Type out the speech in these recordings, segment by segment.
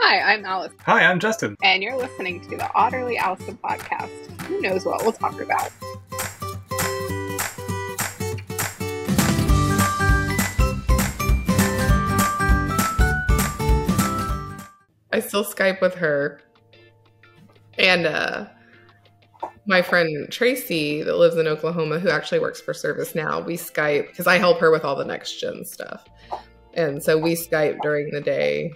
Hi, I'm Allison. Hi, I'm Justin. And you're listening to the Otterly Owlsome podcast. Who knows what we'll talk about? I still Skype with her. And my friend Tracy that lives in Oklahoma, who actually works for ServiceNow, we Skype because I help her with all the next gen stuff. And so we Skype during the day.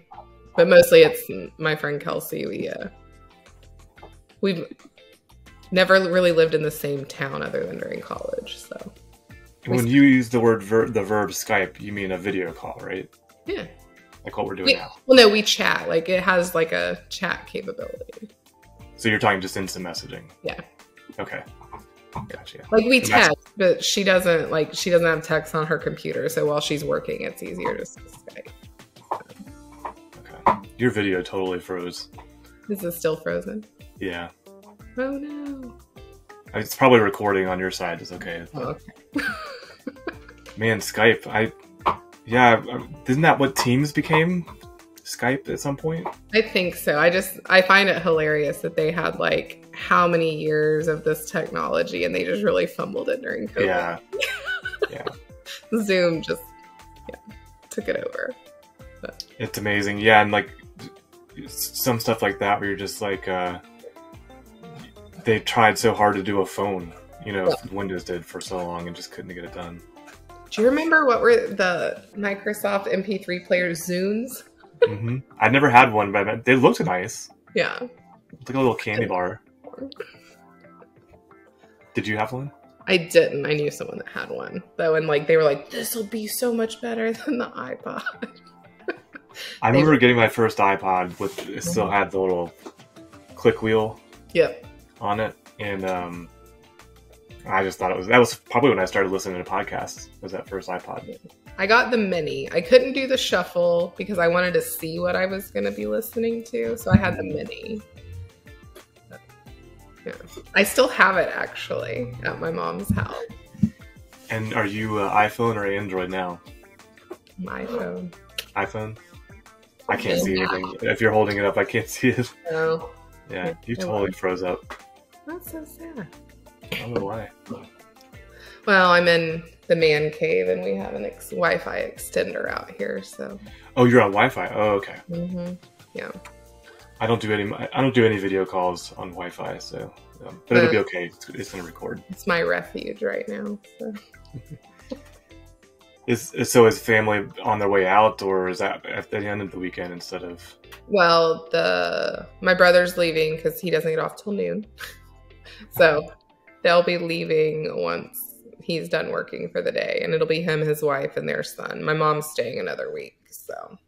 But mostly it's my friend Kelsey. We've never really lived in the same town other than during college. So when you use the word the verb Skype, you mean a video call, right? Yeah. Like what we're doing now. Well, no, we chat. Like it has like a chat capability. So you're talking just instant messaging? Yeah. Okay. Gotcha. Like we text, but she doesn't have text on her computer. So while she's working, it's easier to Skype. Okay. Your video totally froze. Is it still frozen? Yeah. Oh no. It's probably recording on your side. It's okay. Oh, okay. Man, Skype. Isn't that what Teams became? Skype at some point? I think so. I find it hilarious that they had like how many years of this technology and they just really fumbled it during COVID. Yeah. Yeah. Zoom just took it over. But. It's amazing. Yeah, and like some stuff like that where you're just like they tried so hard to do a phone, Windows did for so long and just couldn't get it done. Do you remember what were the Microsoft MP3 players, Zunes? Mm-hmm. I'd never had one, but they looked nice. Yeah. It's like a little candy bar. Did you have one? I didn't. I knew someone that had one. Though, and like they were like, this will be so much better than the iPod. I remember getting my first iPod it still had the little click wheel on it. And I just thought that was probably when I started listening to podcasts, was that first iPod. I got the mini. I couldn't do the shuffle because I wanted to see what I was going to be listening to. So I had the mini. Yeah. I still have it actually at my mom's house. And are you iPhone or Android now? My phone. iPhone? I can't see anything. If you're holding it up, I can't see it. No. Yeah, you totally froze up. That's so sad. I don't know why. Well, I'm in the man cave and we have an Wi-Fi extender out here, so. Oh, you're on Wi-Fi. Oh, okay. Mm-hmm. Yeah. I don't do any video calls on Wi-Fi, so but it'll be okay. It's gonna record. It's my refuge right now. So. Is family on their way out, or is that at the end of the weekend instead of? Well, my brother's leaving because he doesn't get off till noon, so they'll be leaving once he's done working for the day, and it'll be him, his wife, and their son. My mom's staying another week, so.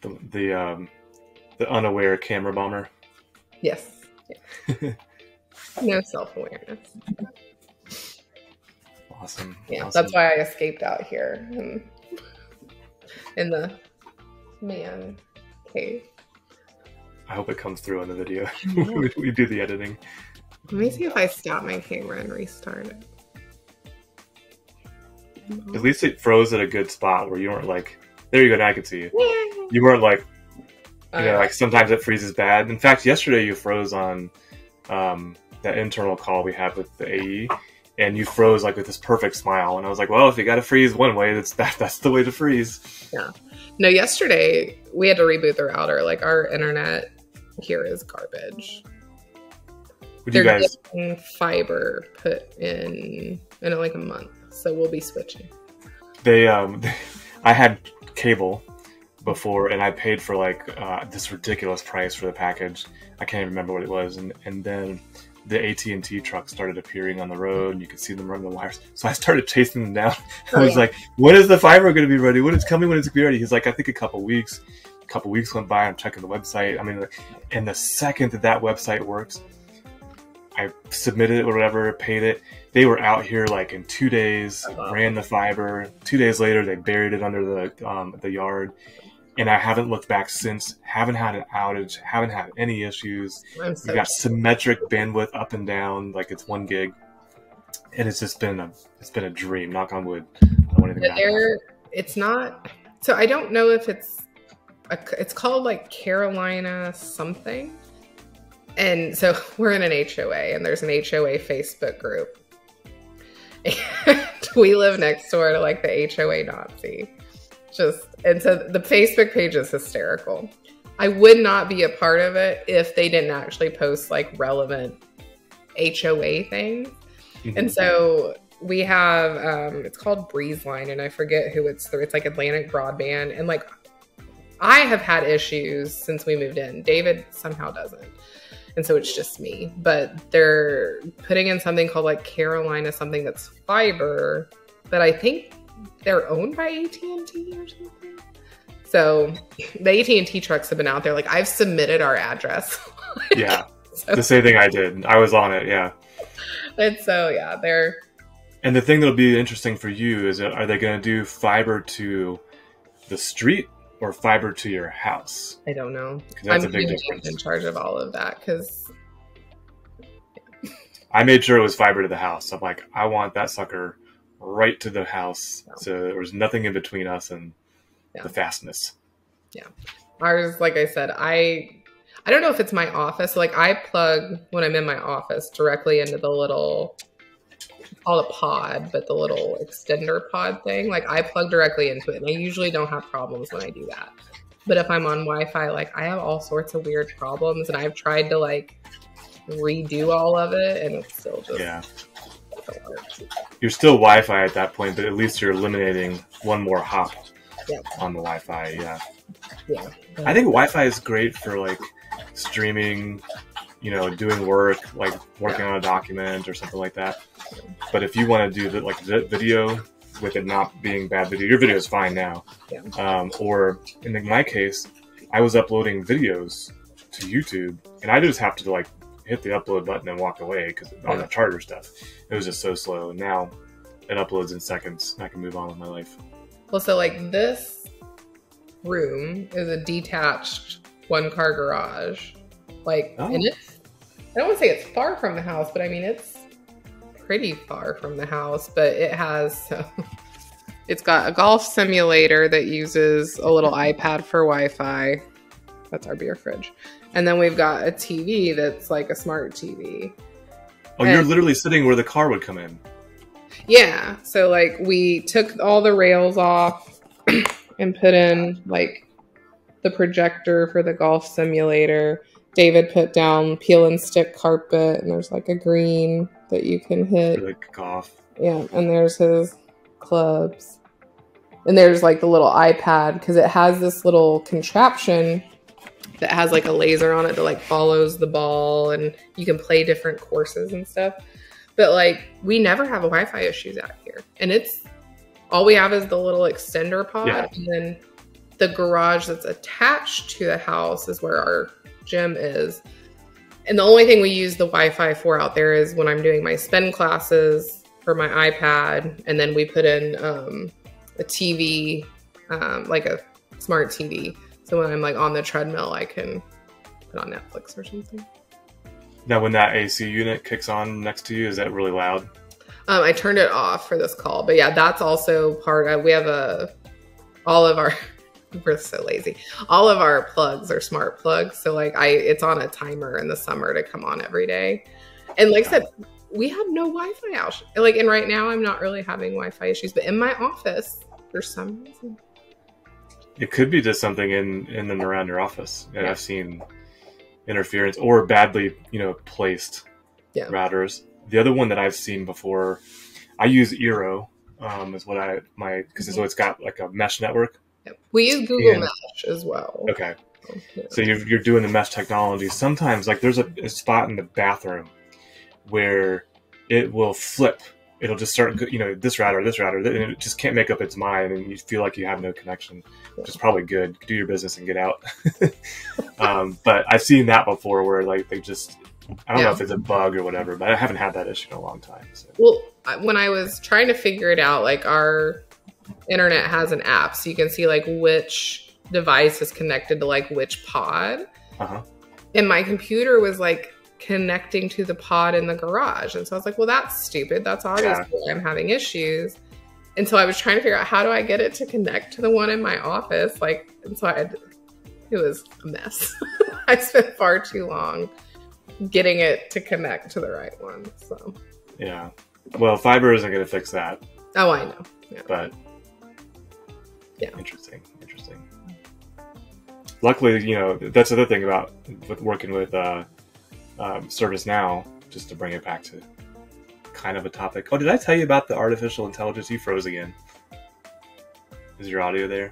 The unaware camera bomber. Yes. Yeah. No self-awareness. Awesome. Yeah, awesome. That's why I escaped out here in the man cave. I hope it comes through on the video. We do the editing. Let me see if I stop my camera and restart it. At least it froze at a good spot where you weren't like, there you go, now I can see you. You weren't like, like sometimes it freezes bad. In fact, yesterday you froze on that internal call we had with the AE, and you froze like with this perfect smile. And I was like, well, if you got to freeze one way, that's the way to freeze. Yeah. No, yesterday we had to reboot the router. Like our internet here is garbage. They're getting fiber put in like a month, so we'll be switching. I had cable before, and I paid for like this ridiculous price for the package. I can't even remember what it was, and then the AT&T trucks started appearing on the road, and you could see them run the wires. So I started chasing them down. I was like, when is the fiber going to be ready? When is coming? When it's going to be ready? He's like, I think a couple weeks. A couple weeks went by. I'm checking the website. I mean, and the second that website works, I submitted it or whatever, paid it. They were out here like in 2 days, ran the fiber. 2 days later, they buried it under the yard. And I haven't looked back since. Haven't had an outage. Haven't had any issues. We got symmetric bandwidth up and down, like it's 1 gig. And it's just been a dream. Knock on wood. I don't want anything to happen. It's not. So I don't know if it's it's called like Carolina something. And so we're in an HOA, and there's an HOA Facebook group. And we live next door to like the HOA Nazi. And so the Facebook page is hysterical. I would not be a part of it if they didn't actually post like relevant HOA things. Mm-hmm. And so we have, it's called Breeze Line, and I forget who it's through. It's like Atlantic Broadband. And like, I have had issues since we moved in. David somehow doesn't. And so it's just me, but they're putting in something called like Carolina something that's fiber, but I think they're owned by AT&T or something. So the AT&T trucks have been out there. Like, I've submitted our address. Yeah. So, the same thing I did. I was on it. Yeah. And so, yeah, they're. And the thing that'll be interesting for you is, are they going to do fiber to the street or fiber to your house? I don't know. That's a big difference. In charge of all of that because I made sure it was fiber to the house. I'm like, I want that sucker right to the house, so there was nothing in between us and the fastness. Yeah, ours, like I said, I don't know if it's my office. Like, I plug when I'm in my office directly into the little, call it pod, but the little extender pod thing. Like, I plug directly into it, and I usually don't have problems when I do that. But if I'm on Wi-Fi, like, I have all sorts of weird problems, and I've tried to like redo all of it, and it's still just You're still Wi-Fi at that point, but at least you're eliminating one more hop on the Wi-Fi. Yeah. I think Wi-Fi is great for like streaming, doing work, like working on a document or something like that. But if you want to do like video with it not being bad video, your video is fine now. Or in my case, I was uploading videos to YouTube, and I just have to like hit the upload button and walk away because on the charter stuff, it was just so slow. And now it uploads in seconds. I can move on with my life. Well, so like this room is a detached 1-car garage. Like, and it's, I don't want to say it's far from the house, but I mean, it's pretty far from the house, but it has, it's got a golf simulator that uses a little iPad for Wi-Fi. That's our beer fridge. And then we've got a TV that's like a smart TV. Oh, you're literally sitting where the car would come in. Yeah. So like we took all the rails off and put in like the projector for the golf simulator. David put down peel and stick carpet, and there's like a green that you can hit. For the golf. Yeah. And there's his clubs. And there's like the little iPad because it has this little contraption that has like a laser on it that like follows the ball, and you can play different courses and stuff. But like, we never have Wi-Fi issues out here. And it's, all we have is the little extender pod. Yeah. And then the garage that's attached to the house is where our gym is. And the only thing we use the Wi-Fi for out there is when I'm doing my spin classes for my iPad. And then we put in a TV, like a smart TV. So when I'm like on the treadmill, I can put on Netflix or something. Now, when that AC unit kicks on next to you, is that really loud? I turned it off for this call, but yeah, that's also part of, we have all of our, we're so lazy. All of our plugs are smart plugs. So like it's on a timer in the summer to come on every day. And like I said, we have no Wi-Fi out. Like, and right now I'm not really having Wi-Fi issues, but in my office, for some reason. It could be just something in and around your office. And I've seen interference or badly, placed routers. The other one that I've seen before, I use Eero, is what because it's got like a mesh network. Yep. We use Google Mesh as well. Okay. So you're doing the mesh technology. Sometimes like there's a spot in the bathroom where it will flip. It'll just start, this router, and it just can't make up its mind, and you feel like you have no connection, which is probably good. Do your business and get out. But I've seen that before where like they just, I don't know if it's a bug or whatever, but I haven't had that issue in a long time. So. Well, when I was trying to figure it out, like our internet has an app, so you can see like which device is connected to like which pod. And my computer was like connecting to the pod in the garage. And so I was like, well, that's stupid. That's obviously why I'm having issues. And so I was trying to figure out, how do I get it to connect to the one in my office? Like, and so It was a mess. I spent far too long getting it to connect to the right one. So Yeah. Well, fiber isn't going to fix that. Oh, I know. Yeah. But yeah, interesting. Luckily, you know, that's the other thing about working with ServiceNow, just to bring it back to kind of a topic. Oh, did I tell you about the artificial intelligence? You froze again. Is your audio there?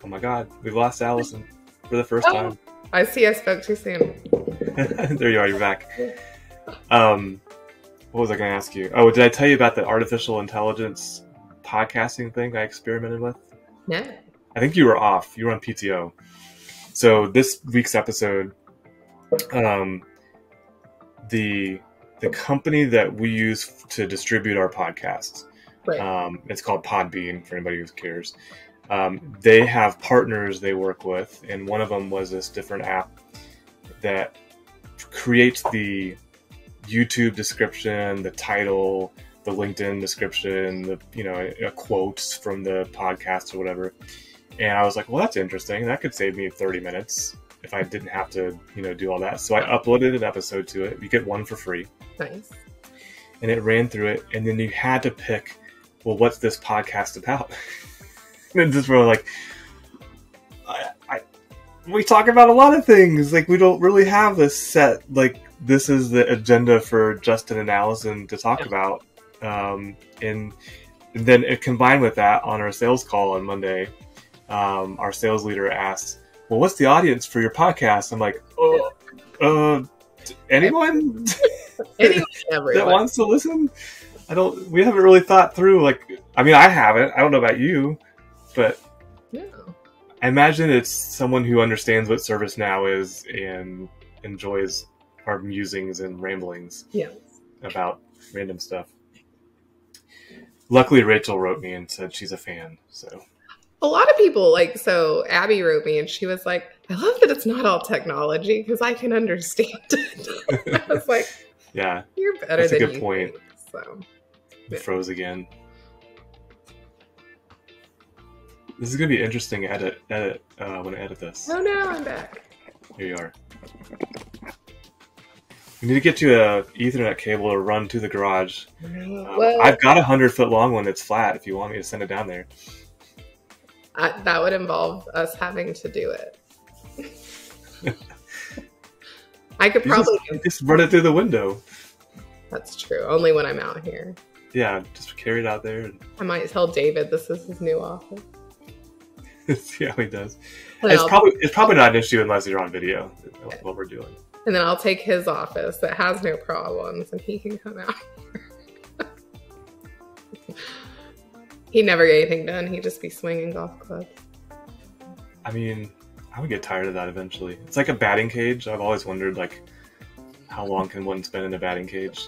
Oh my God, we've lost Allison for the first time. I see. I spoke too soon. There you are. You're back. What was I going to ask you? Oh, did I tell you about the artificial intelligence podcasting thing I experimented with? No. I think you were off. You were on PTO. So this week's episode, the company that we use to distribute our podcasts, Right. it's called Podbean for anybody who cares. They have partners they work with, and one of them was this different app that creates the YouTube description, the title, the LinkedIn description, the quotes from the podcast or whatever. And I was like, well, that's interesting. That could save me 30 minutes if I didn't have to, do all that. So I uploaded an episode to it. You get one for free. Nice. And it ran through it. And then you had to pick, well, what's this podcast about? And just were like, we talk about a lot of things. Like, we don't really have a set, like, this is the agenda for Justin and Allison to talk about. And then it combined with that on our sales call on Monday. Our sales leader asked, well, what's the audience for your podcast? I'm like, anyone? Anyone, that wants to listen? We haven't really thought through, I haven't. I don't know about you, but yeah. I imagine it's someone who understands what ServiceNow is and enjoys our musings and ramblings about random stuff. Luckily, Rachel wrote me and said she's a fan, so... A lot of people, so Abby wrote me and she was like, I love that it's not all technology because I can understand it. I was like, yeah, you're better that's than a good point. Think, so. It froze again. This is going to be interesting to edit when I edit this. Oh no, I'm back. Here you are. We need to get you a Ethernet cable to run to the garage. I've got a 100-foot long one that's flat if you want me to send it down there. That would involve us having to do it. I could probably just run it through the window. That's true. Only when I'm out here. Yeah, just carry it out there. I might tell David this is his new office. See how he does. It's probably not an issue unless you're on video. What we're doing. And then I'll take his office that has no problems, and he can come out. He'd never get anything done. He'd just be swinging golf clubs. I would get tired of that eventually. It's like a batting cage. I've always wondered, how long can one spend in a batting cage?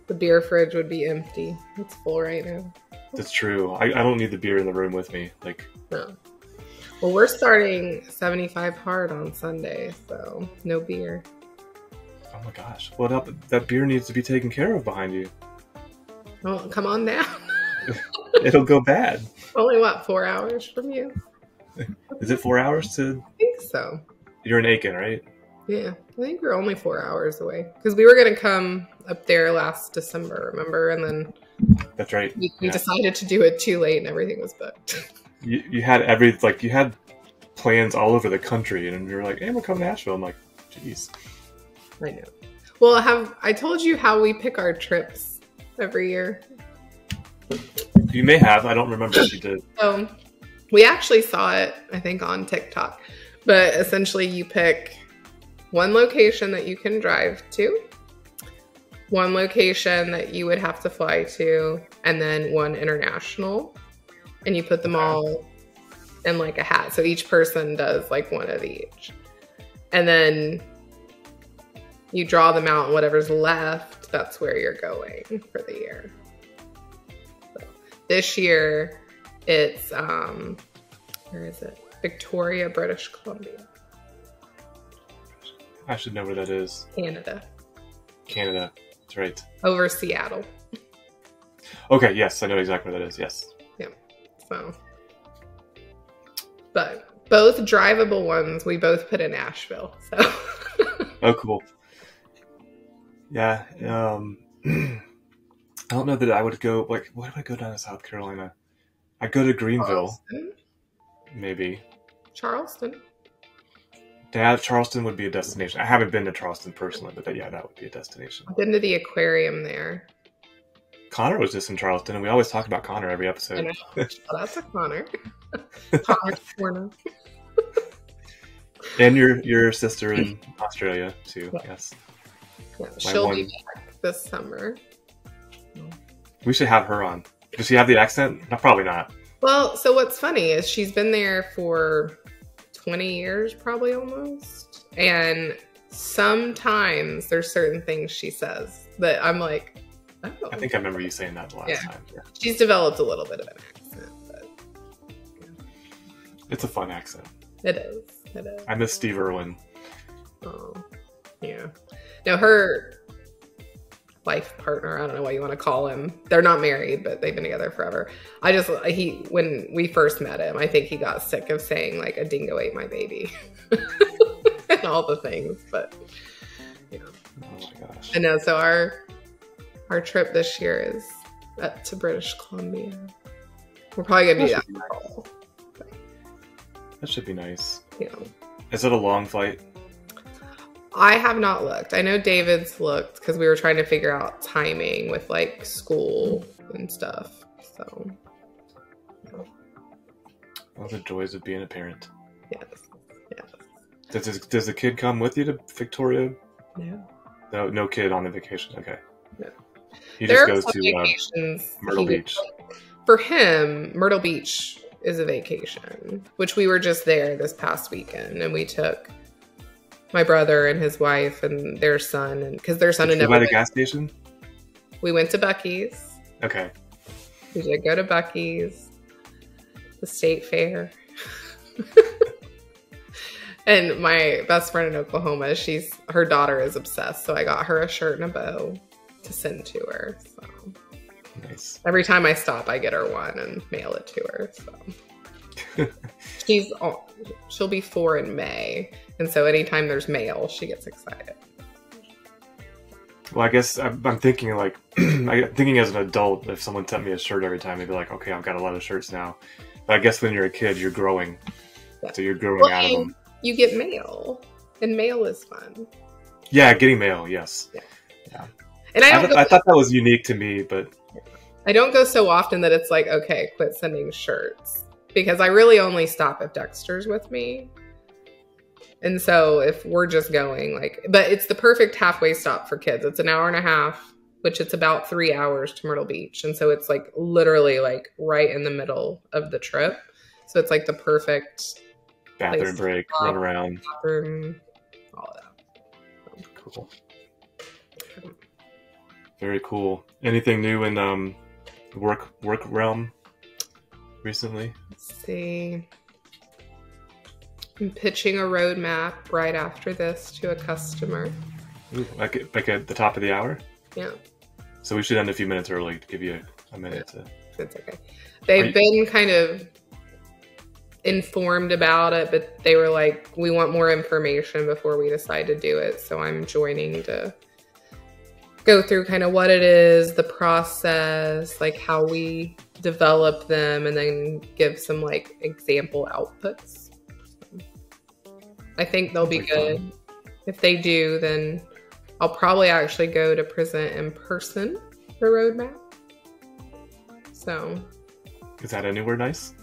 The beer fridge would be empty. It's full right now. That's true. I don't need the beer in the room with me. No. Well, we're starting 75 hard on Sunday, so no beer. Oh my gosh. Well, that beer needs to be taken care of behind you. Oh, come on down. It'll go bad. Only, 4 hours from you? Is it 4 hours to... I think so. You're in Aiken, right? Yeah. I think we're only 4 hours away. Because we were going to come up there last December, remember? And then... That's right. We decided to do it too late and everything was booked. You had you had plans all over the country and you were like, hey, we'll come to Nashville. I'm like, geez. I know. Well, I told you how we pick our trips every year? You may have. I don't remember if you did. We actually saw it, I think, on TikTok. But essentially, you pick one location that you can drive to, one location that you would have to fly to, and then one international. And you put them all in a hat. So each person does one of each. And then you draw them out, and whatever's left, that's where you're going for the year. So this year, it's, where is it? Victoria, British Columbia. I should know where that is. Canada. That's right. Over Seattle. Okay, yes, I know exactly where that is, yes. Yeah. So, but Both drivable ones we both put in Asheville. So. Oh, cool. Yeah. I don't know that I would go, like, what if I go down to South Carolina? I'd go to Greenville. Charleston. Maybe. Charleston. Yeah, Charleston would be a destination. I haven't been to Charleston personally, but yeah, that would be a destination. I've been to the aquarium there. Connor was just in Charleston, and we always talk about Connor every episode. Shout out to Connor. Connor's Corner. And your sister in Australia, too, Yeah. yes. Yeah, she'll be back this summer. We should have her on. Does she have the accent? No, probably not. Well, so what's funny is she's been there for 20 years, probably almost. And sometimes there's certain things she says that I'm like, oh. I think I remember you saying that the last time. Yeah. She's developed a little bit of an accent, but It's a fun accent. it is. It is. I miss Steve Irwin. Oh, yeah. No, her life partner, I don't know what you want to call him. They're not married, but they've been together forever. When we first met him, I think he got sick of saying like a dingo ate my baby and all the things, but yeah. Oh my gosh. I know. So our trip this year is up to British Columbia. We're probably going to do that. Should be nice. That should be nice. Yeah. Is it a long flight? I have not looked. I know David's looked because we were trying to figure out timing with like school and stuff. So, All the joys of being a parent. yes. Yes. Does the kid come with you to Victoria? No. No kid on the vacation. Okay. No. He There just are goes some to vacations Myrtle he Beach. For him, Myrtle Beach is a vacation, which we were just there this past weekend, and we took my brother and his wife and their son, and because their son had never by the been. gas station. We went to Buc-ee's. Okay. We did go to Buc-ee's, the state fair. And my best friend in Oklahoma, her daughter is obsessed, so I got her a shirt and a bow to send to her. So Nice. every time I stop, I get her one and mail it to her. So she'll be 4 in May, and so anytime there's mail, she gets excited. Well, I guess I'm thinking like, thinking as an adult, if someone sent me a shirt every time, they'd be like, okay, I've got a lot of shirts now. But I guess when you're a kid, you're growing. Yeah. So you're growing out of them. You get mail, and mail is fun. Yeah, getting mail, yes. Yeah. And I thought that was unique to me, but I don't go so often that it's like, okay, quit sending shirts. Because I really only stop if Dexter's with me. And so if we're just going but it's the perfect halfway stop for kids. It's an hour and a half, which it's about 3 hours to Myrtle Beach. And so it's like literally like right in the middle of the trip. So it's like the perfect bathroom break, run around. Bathroom, all of that. Cool. Very cool. Anything new in work realm recently? Let's see. I'm pitching a roadmap right after this to a customer. Ooh, like at the top of the hour? Yeah. So we should end a few minutes early to give you a minute to... It's okay. They've been kind of informed about it, but they were like, we want more information before we decide to do it. So I'm joining to go through kind of what it is, the process, like how we develop them, and then give some like example outputs. I think they'll be good. If they do, then I'll probably actually go to present in person the roadmap. So, is that anywhere nice?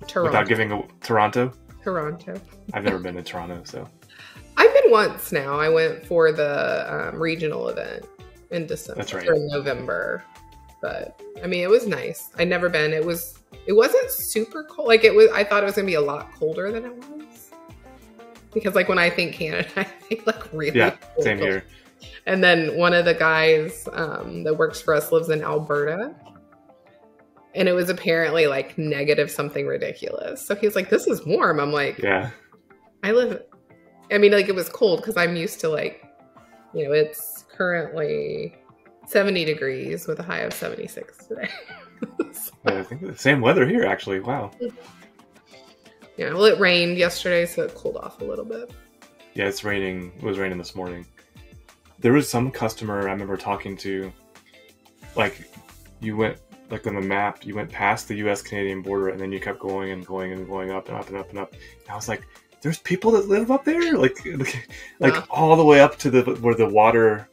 Toronto. Without giving Toronto? Toronto. I've never been to Toronto, so. I've been once now. I went for the regional event in December. That's right. Or November. But I mean, it was nice. I'd never been. It wasn't super cold. Like I thought it was gonna be a lot colder than it was. Because like when I think Canada, I think like really cold. Same here. And then one of the guys that works for us lives in Alberta. And it was apparently like negative something ridiculous. So he was like, this is warm. I'm like, yeah. I mean, like it was cold because I'm used to like, it's currently 70 degrees with a high of 76 today. I think the same weather here, actually. Wow. Yeah, well, it rained yesterday, so it cooled off a little bit. Yeah, it's raining. It was raining this morning. There was some customer I remember talking to, like, you went, like on the map, you went past the U.S.-Canadian border, and then you kept going and going and going up and up and up and up. And I was like, there's people that live up there? Like all the way up to where the water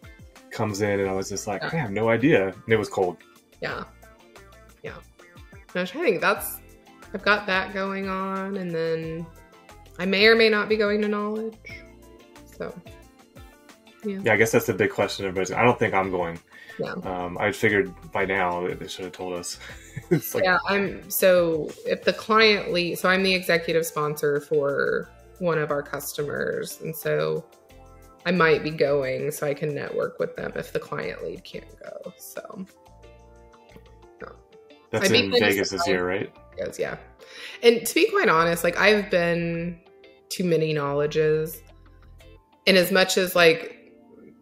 comes in, and I was just like, I have no idea. And it was cold. Yeah. Yeah. And I think I've got that going on, and then I may or may not be going to Knowledge. So, yeah. Yeah, I guess that's the big question everybody's. I don't think I'm going. Yeah. I figured by now they should have told us. It's like, yeah, if the client leads, so I'm the executive sponsor for one of our customers, and so I might be going so I can network with them if the client lead can't go. So that's in Vegas this year, right? Yes, yeah. And to be quite honest, like, I've been to many Knowledges, and as much as, like,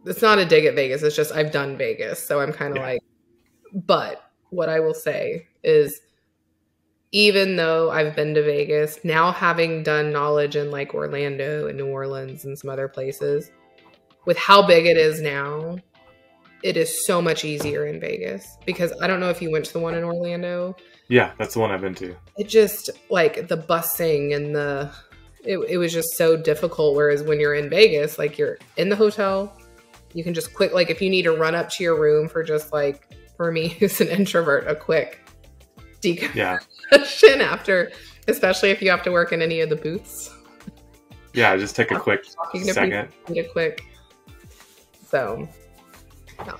it's not a dig at Vegas, it's just I've done Vegas, so I'm kind of like, but what I will say is, even though I've been to Vegas, now having done Knowledge in like Orlando and New Orleans and some other places, with how big it is now, it is so much easier in Vegas, because I don't know if you went to the one in Orlando. Yeah, that's the one I've been to. It just, like, the busing and it was just so difficult. Whereas when you're in Vegas, like, you're in the hotel, you can just quick, like, if you need to run up to your room for just, like, for me, who's an introvert, a quick decompression after, especially if you have to work in any of the booths. Yeah, just take a quick second. So, yeah.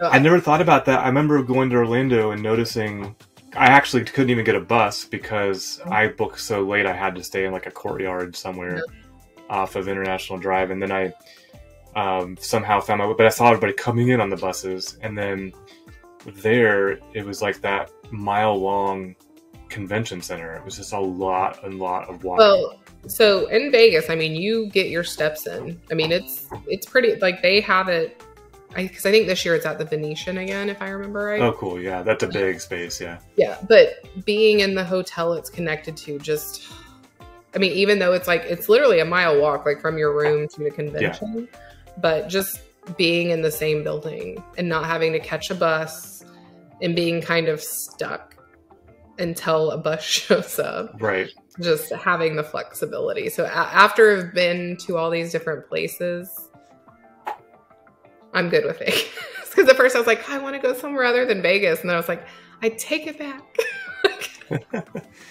I never thought about that. I remember going to Orlando and noticing I actually couldn't even get a bus because I booked so late I had to stay in like a courtyard somewhere off of International Drive. And then I somehow found my way, but I saw everybody coming in on the buses. And then there, it was like that mile-long convention center. It was just a lot of walking. Well, so in Vegas, I mean, you get your steps in. I mean, it's pretty, like, they have it, because I think this year it's at the Venetian again, if I remember right. Oh, cool. Yeah, that's a big space. Yeah. Yeah, but being in the hotel it's connected to, just, I mean, even though it's like, it's literally a mile walk, like, from your room to the convention, but just being in the same building and not having to catch a bus and being kind of stuck until a bus shows up. Right. Just having the flexibility. So after I've been to all these different places, I'm good with Vegas. Because at first I was like, I want to go somewhere other than Vegas. And then I was like, I take it back.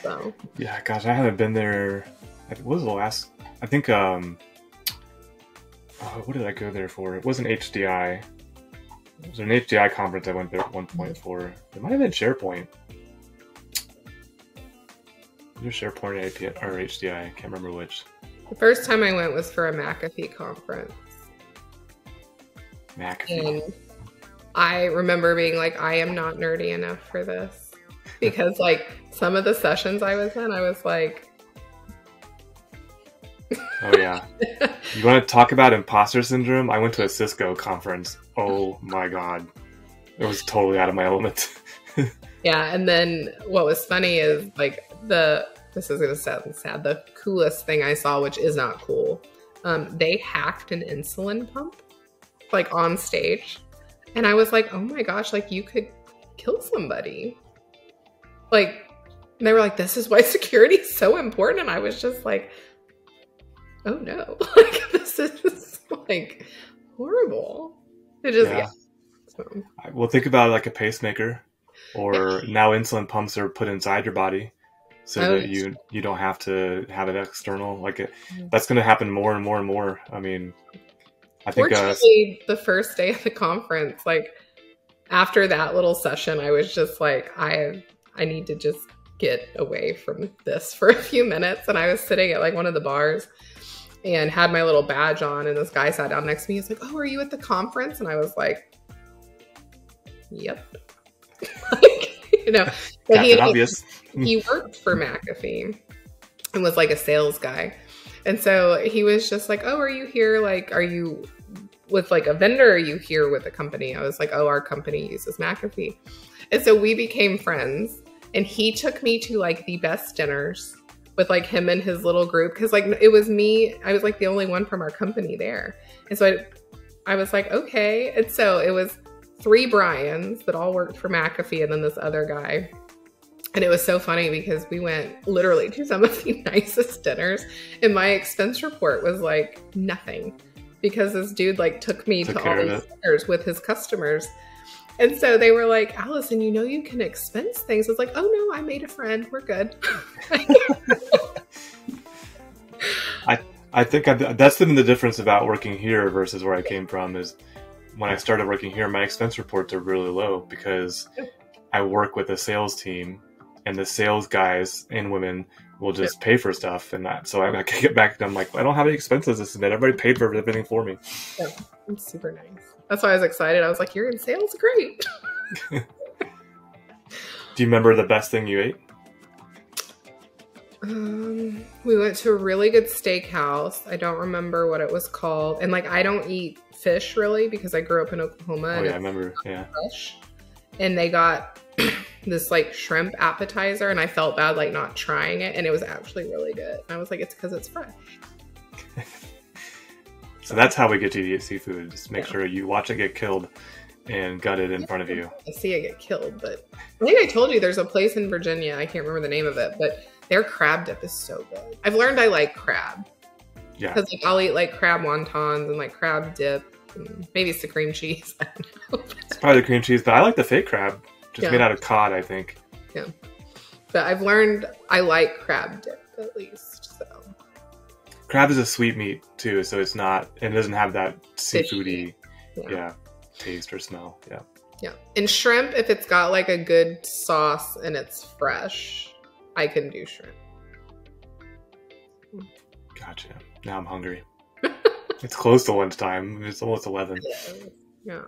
So. Yeah, gosh, I haven't been there. What was the last? I think, what did I go there for? It wasn't HDI. It was an HDI conference I went there at one point for. It might have been SharePoint. Either SharePoint or HDI. I can't remember which. The first time I went was for a McAfee conference. McAfee. And I remember being like, I am not nerdy enough for this. Because, like, some of the sessions I was in, I was like... Oh, yeah. You want to talk about imposter syndrome? I went to a Cisco conference. Oh, my God. It was totally out of my element. Yeah, and then what was funny is, like, this is going to sound sad, the coolest thing I saw, which is not cool, they hacked an insulin pump, like, on stage. And I was like, oh my gosh, like, you could kill somebody. Like, and they were like, this is why security is so important. And I was just like, oh no, like, this is just, like, horrible. It just, yeah. So. Well, think about it like a pacemaker, or now insulin pumps are put inside your body so that you don't have to have it external. Like, that's going to happen more and more and more. I mean, I think fortunately, the first day of the conference, like, after that little session, I was just like, I need to just get away from this for a few minutes. And I was sitting at, like, one of the bars and had my little badge on, and this guy sat down next to me. He's like, oh, are you at the conference? And I was like, yep. Like, you know, but he worked for McAfee and was like a sales guy. And so he was just like, oh, are you here? Like, are you with like a vendor? Or are you here with a company? I was like, oh, our company uses McAfee. And so we became friends, and he took me to like the best dinners. with like him and his little group. Cause like it was me, I was like the only one from our company there. And so I was like, okay. And so it was 3 Brians that all worked for McAfee and then this other guy. And it was so funny because we went literally to some of the nicest dinners and my expense report was like nothing because this dude like took me to all these dinners with his customers. And so they were like, Allison, you know, you can expense things. I was like, oh no, I made a friend. We're good. I think that's been the difference about working here versus where I came from is when I started working here, my expense reports are really low because I work with a sales team and the sales guys and women will just pay for stuff. And so I can get back and I'm like, I don't have any expenses to submit. Everybody paid for everything for me. Yeah, it's super nice. That's why I was excited. I was like, you're in sales? Great. Do you remember the best thing you ate? We went to a really good steakhouse. I don't remember what it was called. And like, I don't eat fish really because I grew up in Oklahoma. Oh and yeah, I remember. Yeah. Fresh. And they got this like shrimp appetizer and I felt bad like not trying it. And it was actually really good. And I was like, it's because it's fresh. So that's how we get you to eat seafood. Just make sure you watch it get killed and gut it in front of you. I see it get killed, but I think I told you there's a place in Virginia. I can't remember the name of it, but their crab dip is so good. I've learned I like crab. Yeah. Because like, I'll eat like crab wontons and like crab dip. And maybe it's the cream cheese. I don't know. It's probably the cream cheese, but I like the fake crab. Just made out of cod, I think. Yeah. But I've learned I like crab dip at least. So crab is a sweet meat too, so it's not, and it doesn't have that seafoody taste or smell. Yeah. Yeah. And shrimp, if it's got like a good sauce and it's fresh, I can do shrimp. Gotcha. Now I'm hungry. It's close to lunchtime. It's almost 11. Yeah.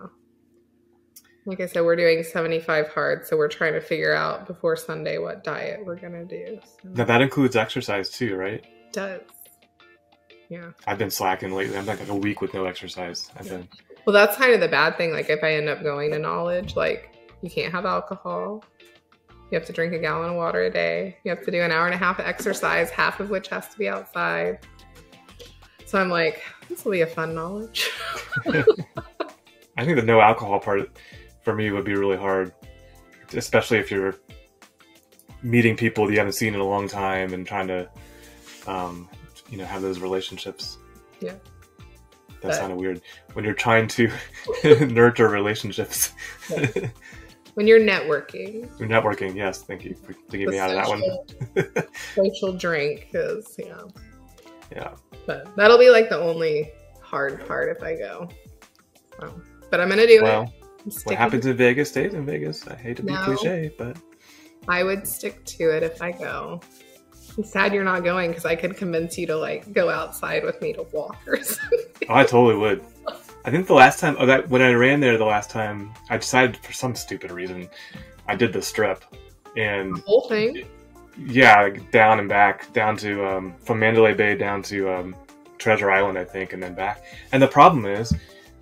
Like I said, we're doing 75 hard, so we're trying to figure out before Sunday what diet we're going to do. So. Now that includes exercise too, right? It does. Yeah. I've been slacking lately. I'm like a week with no exercise. Well, that's kind of the bad thing. Like if I end up going to knowledge, like you can't have alcohol. You have to drink a gallon of water a day. You have to do an hour and a half of exercise, half of which has to be outside. So I'm like, this will be a fun knowledge. I think the no alcohol part for me would be really hard, especially if you're meeting people that you haven't seen in a long time and trying to, have those relationships. Yeah. That sounded weird. When you're trying to nurture relationships. Yeah. When you're networking. You're networking, yes. Thank you for getting me out of that one. Social drink is, Yeah. But that'll be like the only hard part if I go. But I'm going to do it. What happens in Vegas stays in Vegas. I hate to be cliche, but I would stick to it if I go. I'm sad you're not going because I could convince you to like go outside with me to walk or something. Oh, I totally would. I think the last time, when I ran there the last time, I decided for some stupid reason, I did the strip. And the whole thing? Yeah, down and back, down to, from Mandalay Bay down to Treasure Island, I think, and then back. And the problem is,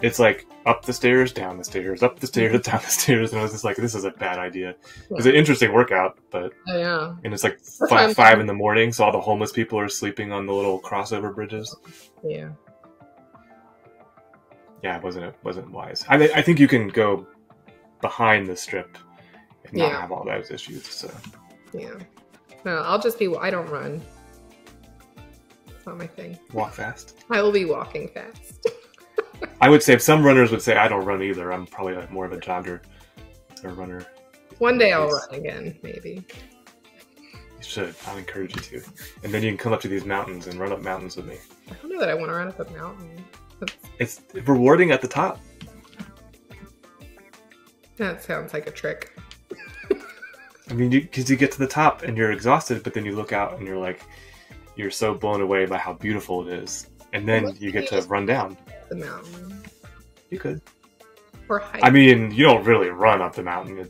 it's like up the stairs, down the stairs, up the stairs, down the stairs. And I was just like, this is a bad idea. It was an interesting workout, but... Oh, yeah. And it's like 5 in the morning, so all the homeless people are sleeping on the little crossover bridges. Yeah. Yeah, it wasn't wise. I think you can go behind the strip and not have all those issues. So yeah, no, I'll just be. I don't run. It's not my thing. Walk fast. I will be walking fast. I would say if some runners would say I don't run either, I'm probably more of a jogger or runner. One day I'll run again, maybe. You should. I'll encourage you to. And then you can come up to these mountains and run up mountains with me. I don't know that I want to run up a mountain. It's rewarding at the top. That sounds like a trick. I mean, because you get to the top and you're exhausted, but then you look out and you're so blown away by how beautiful it is. And then you get to run down. The mountain. You could. Or hike. I mean, you don't really run up the mountain.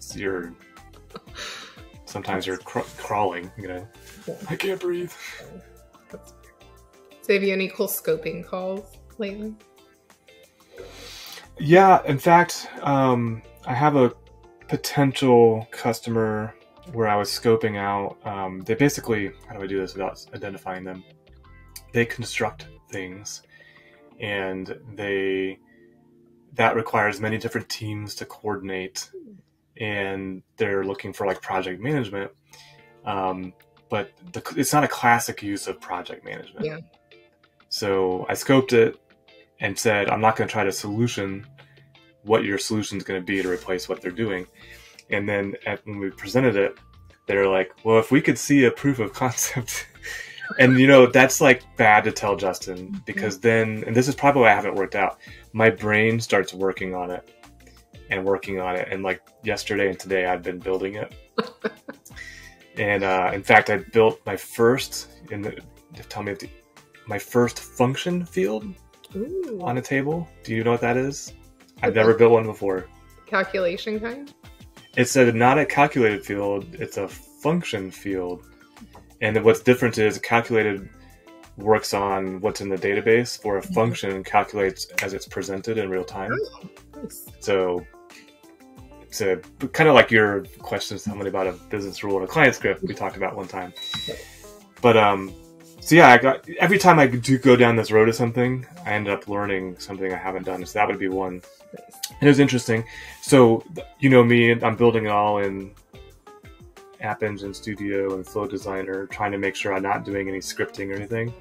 Sometimes you're crawling, Yeah. I can't breathe. So have you any cool scoping calls lately? Yeah, in fact, I have a potential customer where I was scoping out. They basically, how do I do this without identifying them? They construct things, and that requires many different teams to coordinate, and they're looking for like project management. But it's not a classic use of project management. Yeah. So I scoped it and said, I'm not going to try to solution what your solution is going to be to replace what they're doing. And then when we presented it, they're like, well, if we could see a proof of concept. And, that's like bad to tell Justin, because then, and this is probably why I haven't worked out, my brain starts working on it. And like yesterday and today, I've been building it. And in fact, I built my first, my first function field. Ooh. On a table. Do you know what that is? I've never built one before. Calculation kind? It's not a calculated field, it's a function field. And what's different is calculated works on what's in the database, for a function calculates as it's presented in real time. Oh, nice. So it's kind of like your question, somebody about a business rule and a client script we talked about one time. But so yeah, every time I do go down this road of something, I end up learning something I haven't done. So that would be one. And it was interesting. So, me, I'm building it all in App Engine Studio and Flow Designer, trying to make sure I'm not doing any scripting or anything.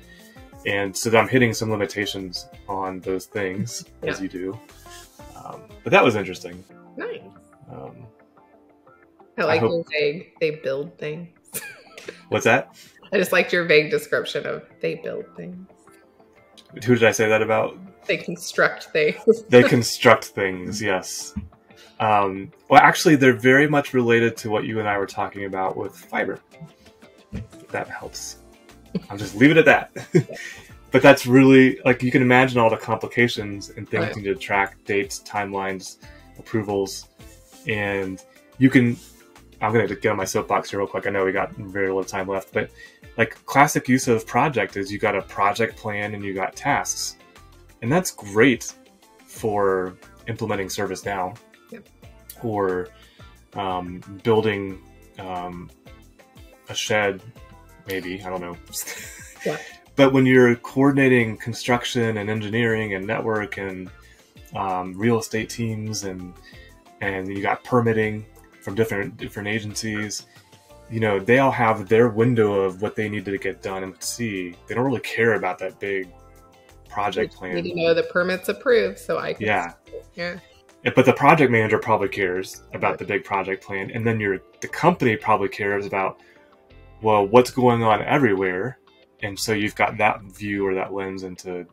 And so I'm hitting some limitations on those things, as you do. But that was interesting. Nice. I like your vague, they build things. What's that? I just liked your vague description of they build things. Who did I say that about? They construct things. They construct things, yes. Well, actually, they're very much related to what you and I were talking about with fiber. If that helps. I'll just leave it at that. But that's really, like, you can imagine all the complications and things you need to track, dates, timelines, approvals, and you can... I'm going to get on my soapbox here real quick. I know we got very little time left, but like classic use of project is you got a project plan and you got tasks. And that's great for implementing ServiceNow or building a shed, maybe, I don't know. But when you're coordinating construction and engineering and network and real estate teams and you got permitting from different agencies, they all have their window of what they need to get done and see. They don't really care about that big project plan. Need to know the permit's approved, so I can. Yeah. But the project manager probably cares about the big project plan, and then the company probably cares about, well, what's going on everywhere, and so you've got that view or that lens into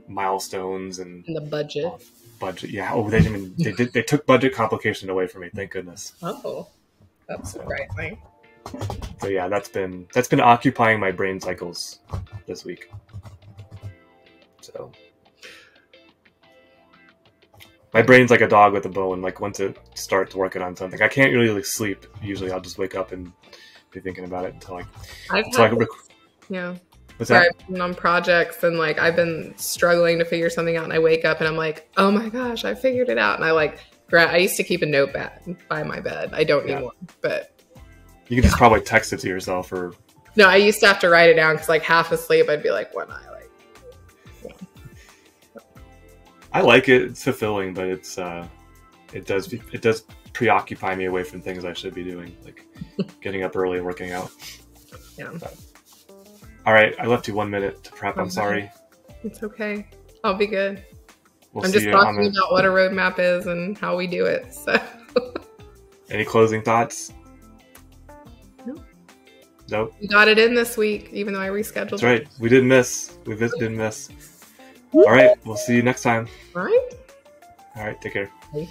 milestones and the budget. Budget, yeah. Oh, they took budget complication away from me. Thank goodness. Oh, that's surprising. So yeah, that's been occupying my brain cycles this week. So my brain's like a dog with a bone. Like once it starts working on something, I can't really sleep. Usually, I'll just wake up and be thinking about it until yeah. What's that? I've been on projects and like I've been struggling to figure something out, and I wake up and I'm like, oh my gosh, I figured it out. And I used to keep a notepad by my bed. I don't anymore, but you can just probably text it to yourself or. No, I used to have to write it down because like half asleep, I'd be like, one eye, like. Yeah. I like it. It's fulfilling, but it does preoccupy me away from things I should be doing, like getting up early and working out. Yeah. But, all right, I left you 1 minute to prep. I'm sorry. It's okay. I'll be good. I'm just talking about what a roadmap is and how we do it. So. Any closing thoughts? No. Nope. We got it in this week, even though I rescheduled. That's right. We didn't miss. Didn't miss. All right. We'll see you next time. All right. All right. Take care. Bye.